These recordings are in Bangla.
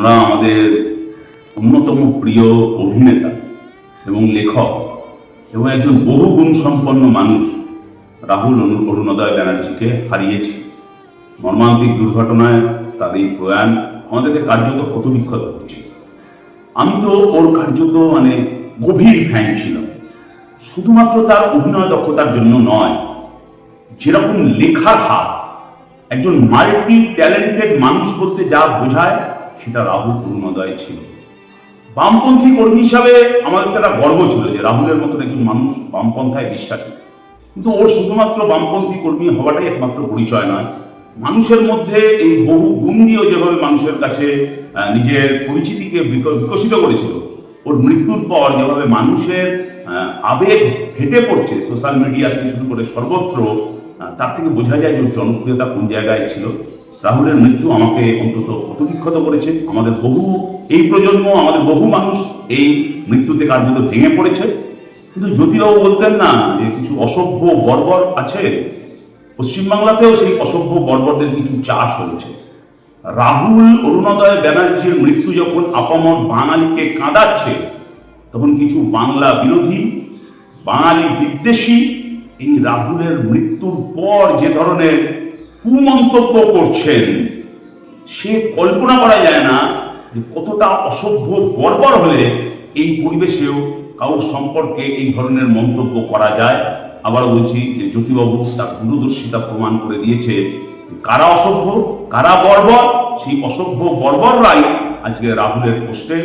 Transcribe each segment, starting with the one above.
আমরা আমাদের অন্যতম প্রিয় অভিনেতা এবং লেখক এবং একজন বহুগুণ সম্পন্ন মানুষ রাহুল অরুণোদয় ব্যানার্জিকে হারিয়েছি। মর্মান্তিক দুর্ঘটনায় তার এই প্রয়াণ আমাদেরকে কার্যত ক্ষতবিক্ষত করছে। আমি তো ওর কার্যত গভীর ফ্যান ছিলাম, শুধুমাত্র তার অভিনয় দক্ষতার জন্য নয়, যেরকম লেখার হাত, একজন মাল্টি ট্যালেন্টেড মানুষ বলতে যা বোঝায় সেটা রাহুল অরুণোদয় ছিল। বামপন্থী কর্মী হিসাবে আমাদের একটা গর্ব ছিল যে রাহুলের মতন একজন মানুষ বামপন্থায় বিশ্বাসী। কিন্তু ওর শুধুমাত্র বামপন্থী কর্মী হওয়াটাই একমাত্র পরিচয় নয়, মানুষের মধ্যে এই বহু গুণ দিয়েও যেভাবে মানুষের কাছে নিজের পরিচিতিকে বিকশিত করেছিল, ওর মৃত্যুর পর যেভাবে মানুষের আবেগ হেঁটে পড়ছে সোশ্যাল মিডিয়া থেকে শুরু করে সর্বত্র, তার থেকে বোঝা যায় যে ওর জনপ্রিয়তা কোন জায়গায় ছিল। রাহুলের মৃত্যু আমাকে অন্তত ক্ষতবিক্ষত করেছে। আমাদের এই প্রজন্ম, আমাদের বহু মানুষ এই মৃত্যুতে কার্যত ভেঙে পড়েছে। কিন্তু জ্যোতিবাবু বলতেন না যে কিছু অসভ্য বর্বর আছে, পশ্চিমবাংলাতেও সেই অসভ্য বর্বরদের কিছু চাষ হয়েছে। রাহুল অরুণোদয় ব্যানার্জির মৃত্যু যখন আপামর বাঙালিকে কাঁদাচ্ছে, তখন কিছু বাংলা বিরোধী, বাঙালি বিদ্বেষী এই রাহুলের মৃত্যুর পর যে ধরনের কুমন্তব্য করছেন, সে কল্পনা করা যায় না যে কতটা অসভ্য বর্বর হলে এই পরিবেশেও কারোর সম্পর্কে এই ধরনের মন্তব্য করা যায়। আবার বলছি যে জ্যোতিবাবু তার দূরদর্শিতা প্রমাণ করে দিয়েছে কারা অসভ্য, কারা বর্বর। সেই অসভ্য বর্বররাই আজকে রাহুলের পোস্টে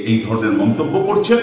এই ধরনের মন্তব্য করছে।